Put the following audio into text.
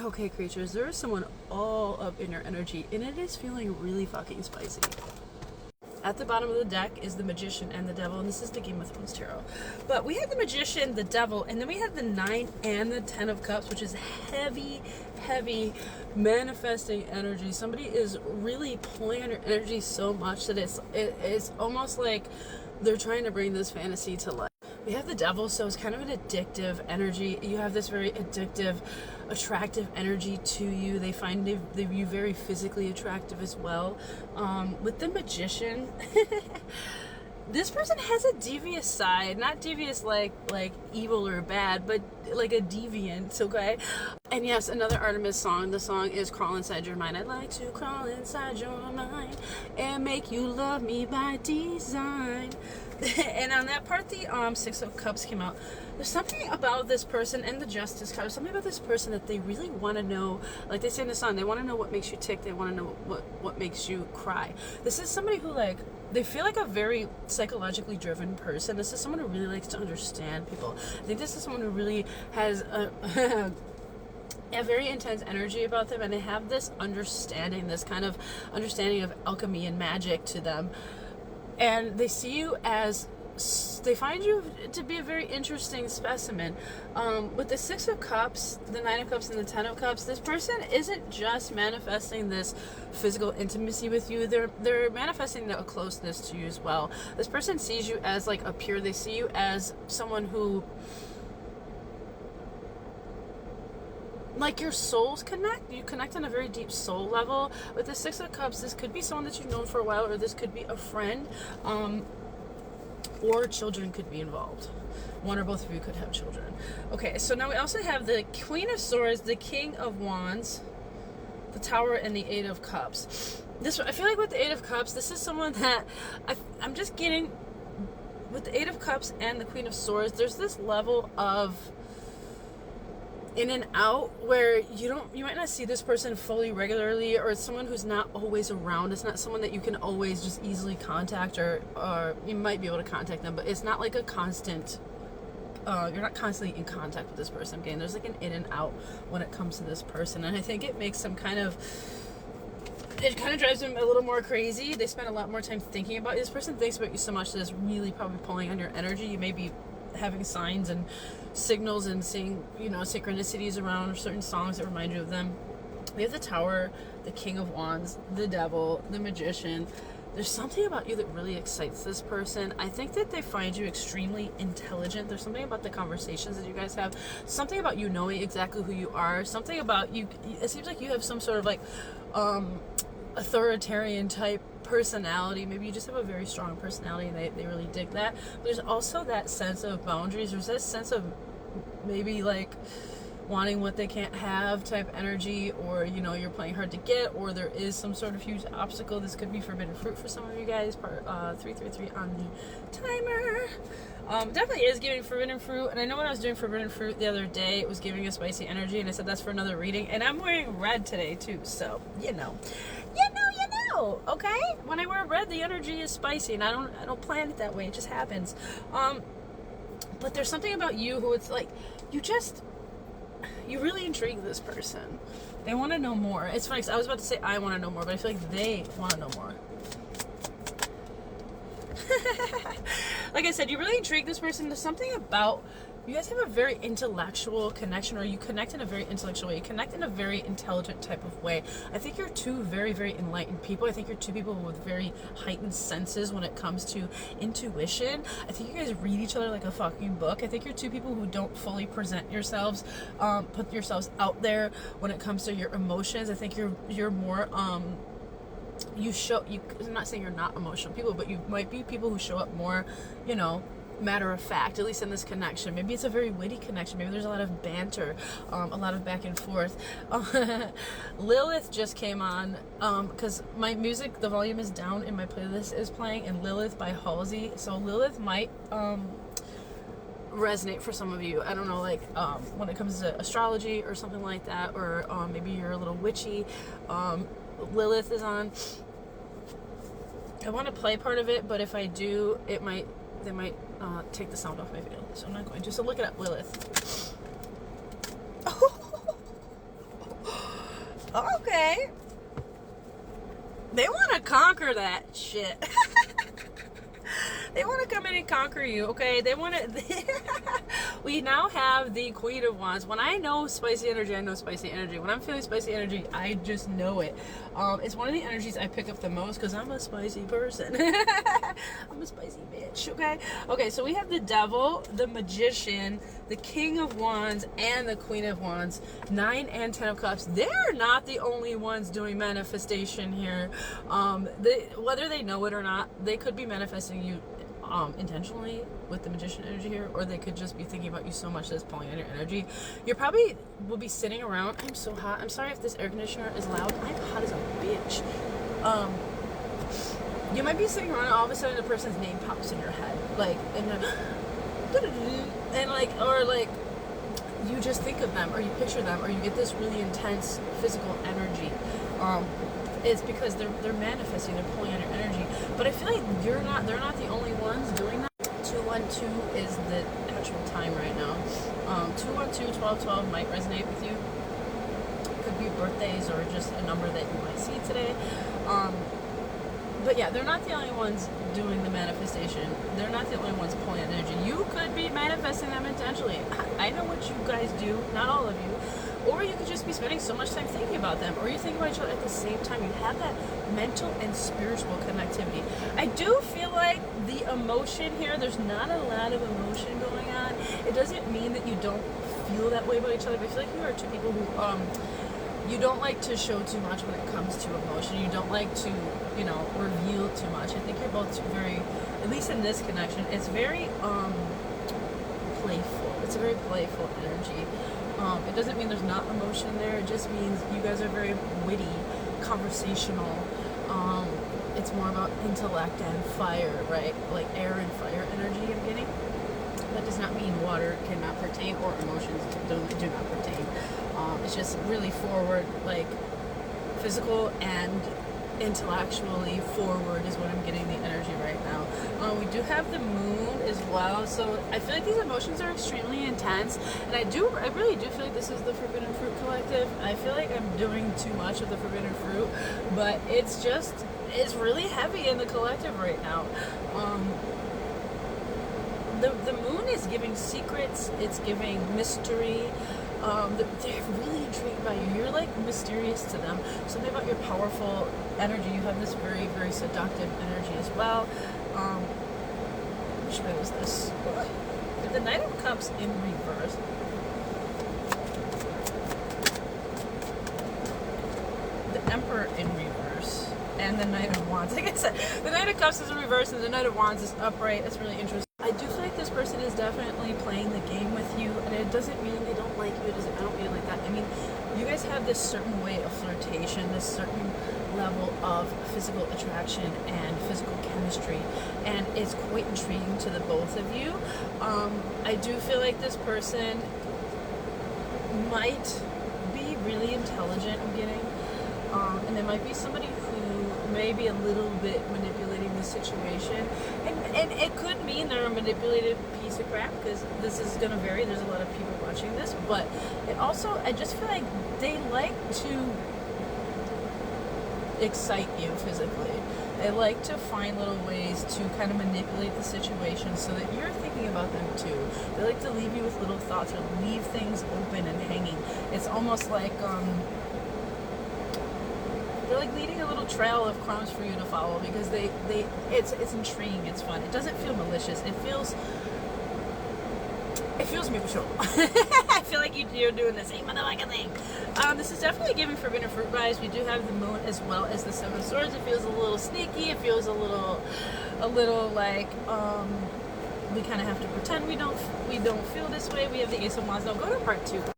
Okay, creatures, there is someone all up in your energy, and it is feeling really fucking spicy. At the bottom of the deck is the Magician and the Devil, and this is the Game of Thrones tarot. But we had the Magician, the Devil, and then we had the 9 and the 10 of Cups, which is heavy, heavy manifesting energy. Somebody is really pulling on your energy so much that it's almost like they're trying to bring this fantasy to life. We have the Devil, so it's kind of an addictive energy. You have this very addictive, attractive energy to you. They find you very physically attractive as well. With the Magician, this person has a devious side. Not devious like evil or bad, but like a deviant, okay? And yes, another Artemis song. The song is Crawl Inside Your Mind. I'd like to crawl inside your mind and make you love me by design. And on that part, the 6 of Cups came out. There's something about this person and the Justice card. Something about this person that they really want to know. Like they say in the song, they want to know what makes you tick. They want to know what makes you cry. This is somebody who, like, they feel like a very psychologically driven person. This is someone who really likes to understand people. I think this is someone who really has a very intense energy about them, and they have this understanding, this kind of understanding of alchemy and magic to them. And they see you as, they find you to be a very interesting specimen. With the 6 of Cups, the 9 of Cups, and the 10 of Cups, this person isn't just manifesting this physical intimacy with you. They're manifesting a closeness to you as well. This person sees you as like a peer. They see you as someone who, like, your souls connect. You connect on a very deep soul level. With the 6 of Cups, this could be someone that you've known for a while, or this could be a friend, or children could be involved. One or both of you could have children. Okay, so now we also have the Queen of Swords, the King of Wands, the Tower, and the 8 of Cups. I feel like with the 8 of Cups, this is someone that I'm just getting, with the 8 of Cups and the Queen of Swords, there's this level of in and out where you might not see this person fully regularly, or it's someone who's not always around. It's not someone that you can always just easily contact, or you might be able to contact them, but it's not like a constant, you're not constantly in contact with this person. Again, there's like an in and out when it comes to this person, and I think it makes them it kind of drives them a little more crazy. They spend a lot more time thinking about you. This person thinks about you so much that it's really probably pulling on your energy. You may be having signs and signals and seeing, synchronicities around certain songs that remind you of them. We have the Tower, the King of Wands, the Devil, the Magician. There's something about you that really excites this person. I think that they find you extremely intelligent. There's something about the conversations that you guys have, something about you knowing exactly who you are, something about you. It seems like you have some sort of like authoritarian type personality. Maybe you just have a very strong personality, and they really dig that. But there's also that sense of boundaries. There's that sense of maybe like wanting what they can't have type energy, or you're playing hard to get, or there is some sort of huge obstacle. This could be forbidden fruit for some of you guys. Part 333 on the timer. Definitely is giving forbidden fruit. And I know when I was doing forbidden fruit the other day, it was giving a spicy energy, and I said that's for another reading. And I'm wearing red today too, so you know, okay? When I wear red, the energy is spicy, and I don't plan it that way. It just happens. But there's something about you who it's like you really intrigue this person. They want to know more. It's funny, 'cause I was about to say I want to know more, but I feel like they want to know more. Like I said, you really intrigue this person. There's something about you guys have a very intellectual connection, or you connect in a very intellectual way. You connect in a very intelligent type of way. I think you're two very, very enlightened people. I think you're two people with very heightened senses when it comes to intuition. I think you guys read each other like a fucking book. I think you're two people who don't fully present yourselves, put yourselves out there when it comes to your emotions. I think you're more I'm not saying you're not emotional people, but you might be people who show up more, matter of fact, at least in this connection. Maybe it's a very witty connection. Maybe there's a lot of banter, a lot of back and forth. Lilith just came on, because my music, the volume is down and my playlist is playing, and Lilith by Halsey. So Lilith might resonate for some of you. I don't know, like when it comes to astrology or something like that, or maybe you're a little witchy. Lilith is on. I want to play part of it, but if I do, they might take the sound off my video, so I'm not going to. So look it up, Lilith. okay. They want to conquer that shit. They want to come in and conquer you, okay? They want to... We now have the Queen of Wands. When I know spicy energy, I know spicy energy. When I'm feeling spicy energy, I just know it. It's one of the energies I pick up the most because I'm a spicy person. I'm a spicy bitch, okay? Okay, so we have the Devil, the Magician, the King of Wands, and the Queen of Wands. 9 and 10 of Cups. They're not the only ones doing manifestation here. Whether they know it or not, they could be manifesting you intentionally with the Magician energy here, or they could just be thinking about you so much that it's pulling on your energy. You probably will be sitting around. I'm so hot. I'm sorry if this air conditioner is loud. I'm hot as a bitch. You might be sitting around and all of a sudden the person's name pops in your head, like, and like, or like you just think of them, or you picture them, or you get this really intense physical energy. It's because they're manifesting, they're pulling on your energy. But I feel like they're not the only ones doing that. 212 is the actual time right now. 212, 1212 might resonate with you. It could be birthdays or just a number that you might see today. But yeah, they're not the only ones doing the manifestation. They're not the only ones pulling on energy. You could be manifesting them intentionally. I know what you guys do, not all of you. Or you could just be spending so much time thinking about them. Or you think about each other at the same time. You have that mental and spiritual connectivity. I do feel like the emotion here, there's not a lot of emotion going on. It doesn't mean that you don't feel that way about each other. But I feel like you are two people who, you don't like to show too much when it comes to emotion. You don't like to, you know, reveal too much. I think you're both very, at least in this connection, it's very playful. It's a very playful energy. It doesn't mean there's not emotion there. It just means you guys are very witty, conversational. It's more about intellect and fire, right? Like air and fire energy I'm getting. That does not mean water cannot pertain or emotions do not pertain. It's just really forward, like physical and intellectually forward is what I'm getting the energy right now. We do have the moon as well, so I feel like these emotions are extremely intense, and I really do feel like this is the Forbidden Fruit Collective. I feel like I'm doing too much of the Forbidden Fruit, but it's really heavy in the collective right now. The moon is giving secrets, it's giving mystery. They're really intrigued by you. You're like mysterious to them. Something about your powerful energy. You have this very, very seductive energy as well. Which way was this? The Knight of Cups in reverse. The Emperor in reverse. And the Knight of Wands. Like I said, the Knight of Cups is in reverse and the Knight of Wands is upright. That's really interesting. I do feel like this person is definitely playing the game with you, and it doesn't mean they don't like you. I don't mean it like that. I mean, you guys have this certain way of flirtation, this certain level of physical attraction and physical chemistry, and it's quite intriguing to the both of you. I do feel like this person might be really intelligent, I'm getting, and there might be somebody who may be a little bit manipulating the situation, and it could mean they're a manipulated piece of crap, because this is going to vary. There's a lot of people watching this, but it also, I just feel like they like to excite you physically. They like to find little ways to kind of manipulate the situation so that you're thinking about them too. They like to leave you with little thoughts or leave things open and hanging. It's almost like they're like leading a little trail of crumbs for you to follow, because it's intriguing, it's fun. It doesn't feel malicious. It feels mutual. I feel like you're doing the same motherfucking thing. This is definitely giving Forbidden Fruit vibes. We do have the moon as well as the Seven of Swords. It feels a little sneaky. It feels a little like we kind of have to pretend we don't feel this way. We have the Ace of Wands. Now go to part 2.